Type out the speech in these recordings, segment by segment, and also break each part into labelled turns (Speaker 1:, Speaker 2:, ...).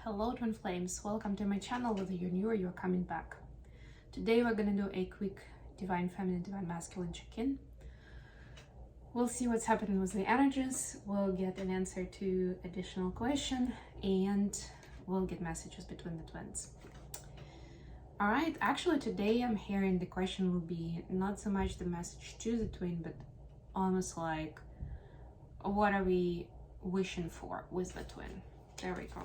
Speaker 1: Hello twin flames, welcome to my channel. Whether you're new or you're coming back, today we're gonna do a quick divine feminine, divine masculine check-in. We'll see what's happening with the energies, we'll get an answer to additional question, and we'll get messages between the twins. All right, actually today I'm hearing the question will be not so much the message to the twin, but almost like what are we wishing for with the twin. There we go.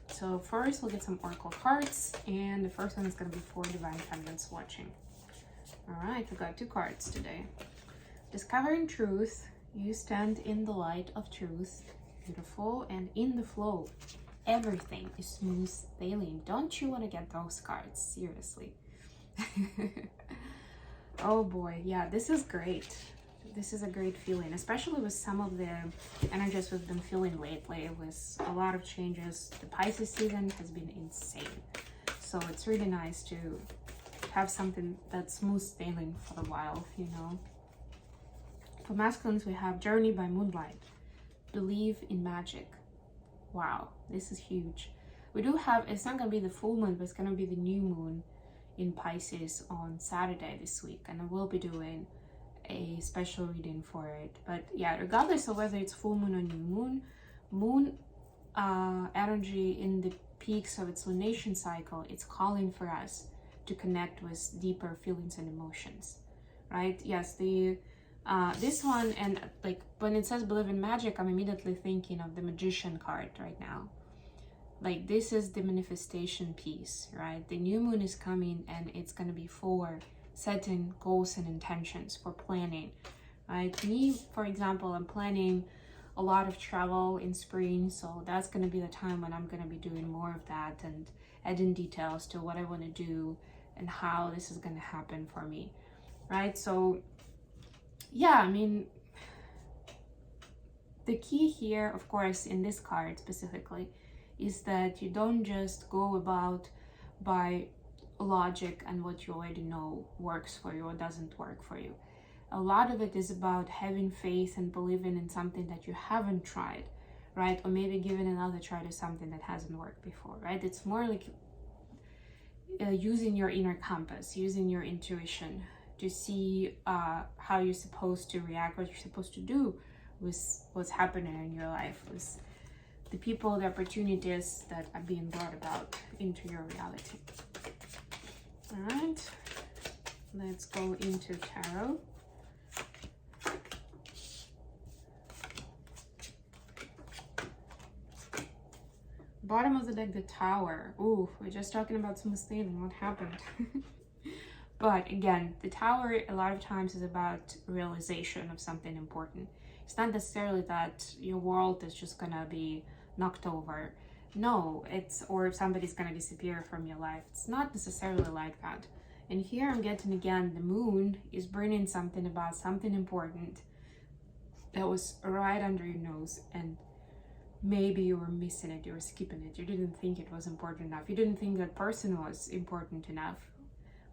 Speaker 1: So first we'll get some oracle cards, and the first one is going to be for divine feminines watching. All right, we got two cards today. Discovering truth, you stand in the light of truth. Beautiful. And in the flow, everything is smooth sailing. Don't you want to get those cards? Seriously. Oh boy, yeah, this is great. This is a great feeling, especially with some of the energies we've been feeling lately with a lot of changes. The Pisces season has been insane. So it's really nice to have something that's smooth sailing for a while, you know. For masculines, we have Journey by Moonlight. Believe in magic. Wow, this is huge. We do have, it's not going to be the full moon, but it's going to be the new moon in Pisces on Saturday this week. And I will be doing a special reading for it. But yeah, regardless of whether it's full moon or new moon, energy in the peaks of its lunation cycle, it's calling for us to connect with deeper feelings and emotions, right? Yes, the this one, and like when it says believe in magic, I'm immediately thinking of the Magician card right now. Like this is the manifestation piece, right? The new moon is coming, and it's going to be for setting goals and intentions, for planning, right? Me, for example, I'm planning a lot of travel in spring, so that's going to be the time when I'm going to be doing more of that and adding details to what I want to do and how this is going to happen for me, right? So yeah, I mean, the key here, of course, in this card specifically, is that you don't just go about by logic and what you already know works for you or doesn't work for you. A lot of it is about having faith and believing in something that you haven't tried, right? Or maybe giving another try to something that hasn't worked before, right? It's more like using your inner compass, using your intuition to see how you're supposed to react, what you're supposed to do with what's happening in your life, with the people, the opportunities that are being brought about into your reality. All right, let's go into tarot. Bottom of the deck, the Tower. Ooh, we're just talking about smooth sailing. What happened? But again, the Tower a lot of times is about realization of something important. It's not necessarily that your world is just gonna be knocked over. No, it's, or somebody's gonna disappear from your life. It's not necessarily like that. And here I'm getting again, the moon is bringing something about something important that was right under your nose, and maybe you were missing it, you were skipping it, you didn't think it was important enough, you didn't think that person was important enough,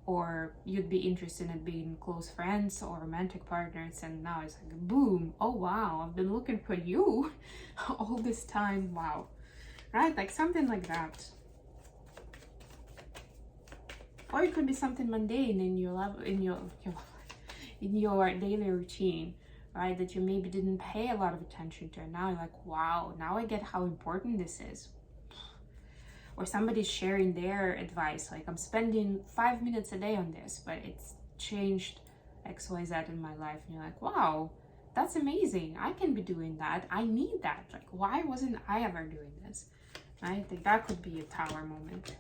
Speaker 1: or you'd be interested in being close friends or romantic partners, and now it's like boom, oh wow, I've been looking for you all this time, wow, right? Like something like that. Or it could be something mundane in your life, in your daily routine, right, that you maybe didn't pay a lot of attention to, and now you're like, wow, now I get how important this is. Or somebody's sharing their advice, like I'm spending 5 minutes a day on this, but it's changed XYZ in my life, and you're like, wow, that's amazing, I can be doing that, I need that, like why wasn't I ever doing this, right? Like that could be a Tower moment,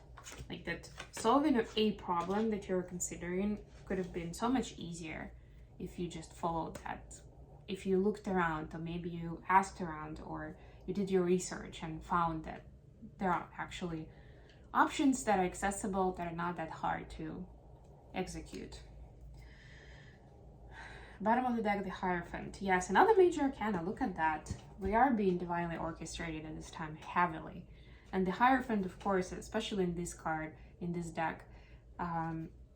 Speaker 1: like that solving a problem that you're considering could have been so much easier if you just followed that, if you looked around, or maybe you asked around, or you did your research and found that there are actually options that are accessible, that are not that hard to execute. Bottom of the deck, the Hierophant. Yes, another major arcana, look at that. We are being divinely orchestrated at this time, heavily. And the Hierophant, of course, especially in this card, in this deck,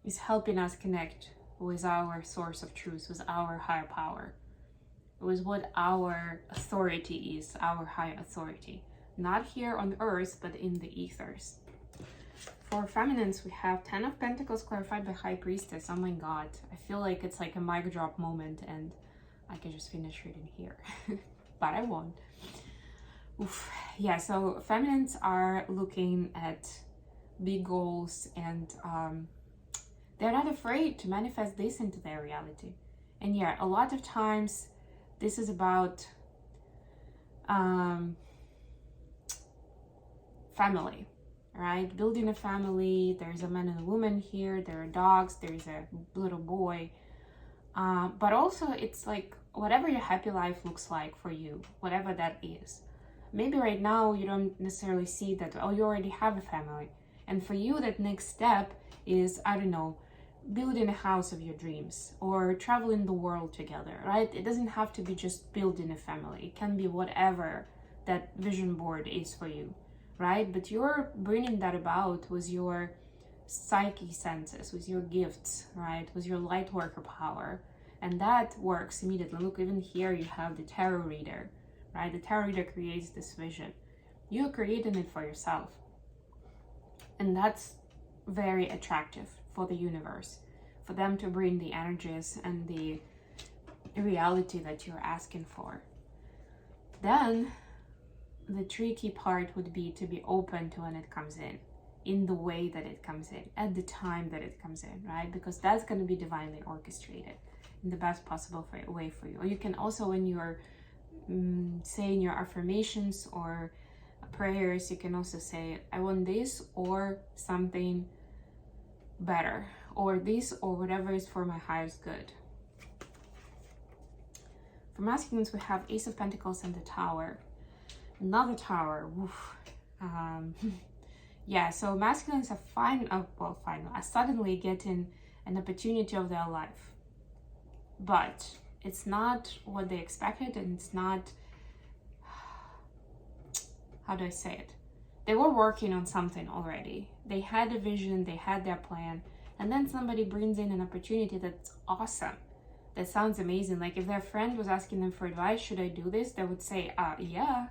Speaker 1: is helping us connect with our source of truth, with our higher power, with what our authority is, our high authority. not here on earth, but in the ethers. For feminines, we have 10 of Pentacles clarified by High Priestess. Oh my god, I feel like it's like a mic drop moment and I can just finish reading here, but I won't. Oof. Yeah, so feminines are looking at big goals, and they're not afraid to manifest this into their reality. And yeah, a lot of times this is about family, right? Building a family. There's a man and a woman here, there are dogs, there's a little boy, but also it's like whatever your happy life looks like for you, whatever that is. Maybe right now you don't necessarily see that, oh, you already have a family, and for you that next step is, I don't know, building a house of your dreams or traveling the world together, right? It doesn't have to be just building a family. It can be whatever that vision board is for you, right? But you're bringing that about with your psyche senses, with your gifts, right? With your light worker power. And that works immediately. Look, even here you have the tarot reader, right? The tarot reader creates this vision. You're creating it for yourself. And that's very attractive for the universe, for them to bring the energies and the reality that you're asking for. Then the tricky part would be to be open to when it comes in the way that it comes in, at the time that it comes in, right? Because that's going to be divinely orchestrated in the best possible way for you. Or you can also, when you're saying your affirmations or prayers, you can also say, I want this or something better, or this or whatever is for my highest good. For masculines, we have Ace of Pentacles and the Tower. Another Tower. Yeah, so masculines are suddenly getting an opportunity of their life, but it's not what they expected, and it's not, how do I say it? They were working on something already. They had a vision, they had their plan, and then somebody brings in an opportunity that's awesome. That sounds amazing. Like if their friend was asking them for advice, should I do this? They would say, yeah,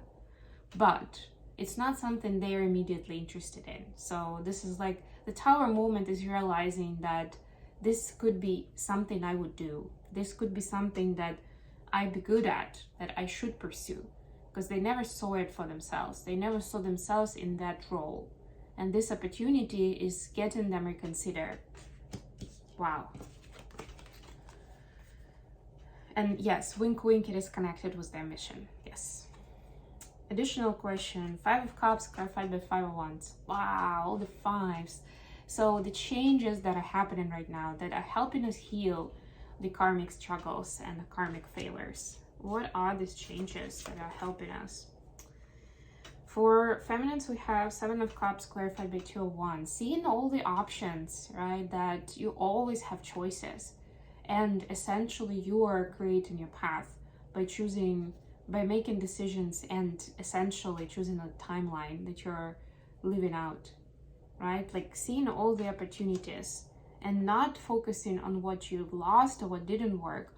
Speaker 1: but it's not something they're immediately interested in. So this is like the Tower moment is realizing that this could be something I would do. This could be something that I'd be good at, that I should pursue. Because they never saw it for themselves. They never saw themselves in that role. And this opportunity is getting them reconsidered. Wow. And yes, wink wink, it is connected with their mission. Yes. Additional question, 5 of Cups clarified by 5 of Wands. Wow, all the fives. So the changes that are happening right now that are helping us heal the karmic struggles and the karmic failures. What are these changes that are helping us? For feminines, we have 7 of Cups clarified by 2 of Wands. Seeing all the options, right? That you always have choices. And essentially you are creating your path by choosing, by making decisions, and essentially choosing a timeline that you're living out, right? Like seeing all the opportunities and not focusing on what you've lost or what didn't work,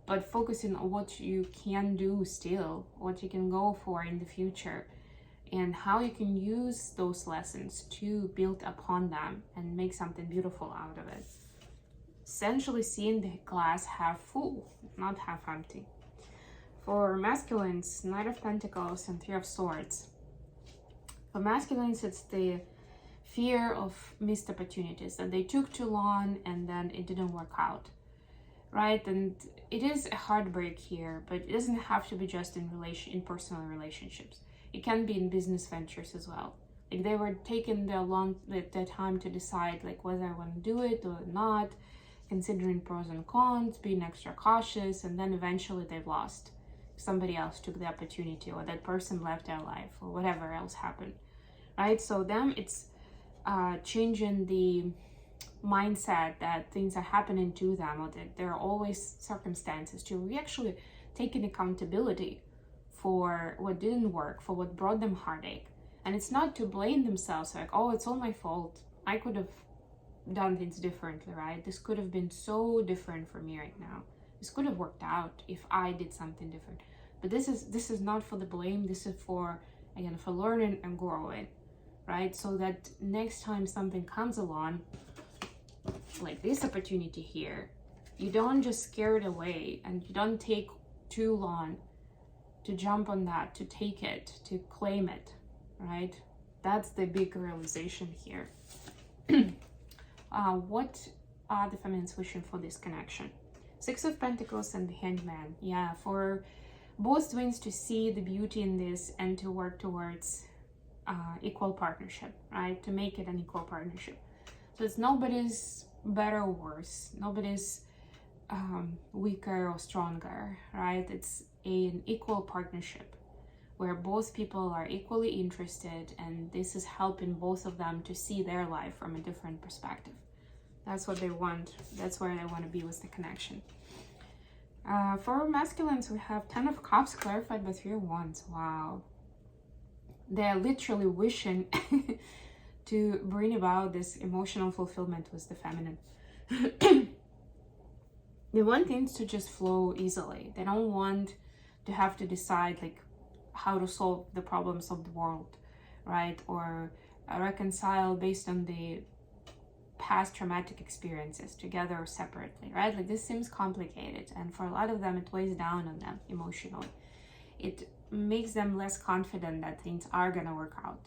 Speaker 1: but focusing on what you can do still, what you can go for in the future, and how you can use those lessons to build upon them and make something beautiful out of it. Essentially seeing the glass half full, not half empty. For masculines, Knight of Pentacles and 3 of Swords. For masculines, it's the fear of missed opportunities, that they took too long and then it didn't work out, right? And it is a heartbreak here, but it doesn't have to be just in personal relationships. It can be in business ventures as well. Like they were taking their time to decide like whether I want to do it or not, considering pros and cons, being extra cautious, and then eventually they've lost. Somebody else took the opportunity, or that person left their life, or whatever else happened, right? So them, it's changing the mindset that things are happening to them, or that there are always circumstances to actually taking accountability for what didn't work, for what brought them heartache. And it's not to blame themselves like, oh, it's all my fault, I could have done things differently, right? This could have been so different for me right now. This could have worked out if I did something different. But this is not for the blame. This is for again, for learning and growing, right? So that next time something comes along, like this opportunity here, you don't just scare it away, and you don't take too long to jump on that, to take it, to claim it, right? That's the big realization here. What are the feminines wishing for this connection? Six of Pentacles and the Hangman. Yeah, for both twins to see the beauty in this and to work towards equal partnership, right? To make it an equal partnership. So it's nobody's better or worse. Nobody's weaker or stronger, right? It's an equal partnership where both people are equally interested, and this is helping both of them to see their life from a different perspective. That's what they want. That's where they want to be with the connection. For masculines, we have 10 of Cups clarified by 3 of Wands. Wow. They're literally wishing to bring about this emotional fulfillment with the feminine. They want things to just flow easily. They don't want to have to decide like how to solve the problems of the world, right? Or reconcile based on the past traumatic experiences together or separately, right? Like this seems complicated, and for a lot of them it weighs down on them emotionally. It makes them less confident that things are gonna work out,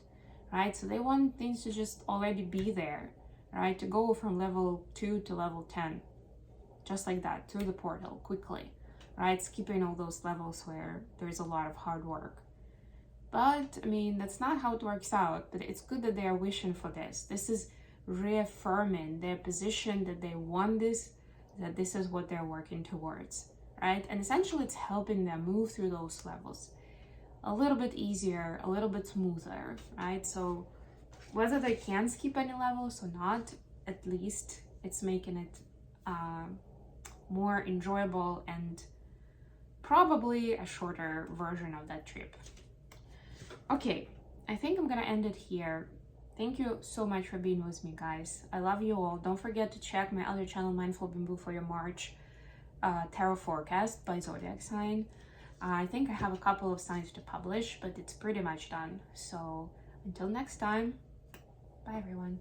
Speaker 1: right? So they want things to just already be there, right? To go from level 2 to level 10, just like that, through the portal quickly, right? Skipping all those levels where there's a lot of hard work. But I mean, that's not how it works out, but it's good that they are wishing for this. This is reaffirming their position that they want this, that this is what they're working towards, right? And essentially it's helping them move through those levels a little bit easier, a little bit smoother, right? So whether they can skip any levels or not, at least it's making it more enjoyable and probably a shorter version of that trip. Okay, I think I'm gonna end it here. Thank you so much for being with me, guys. I love you all. Don't forget to check my other channel, Mindful Bamboo, for your March tarot forecast by zodiac sign. I think I have a couple of signs to publish, but it's pretty much done. So until next time, bye everyone.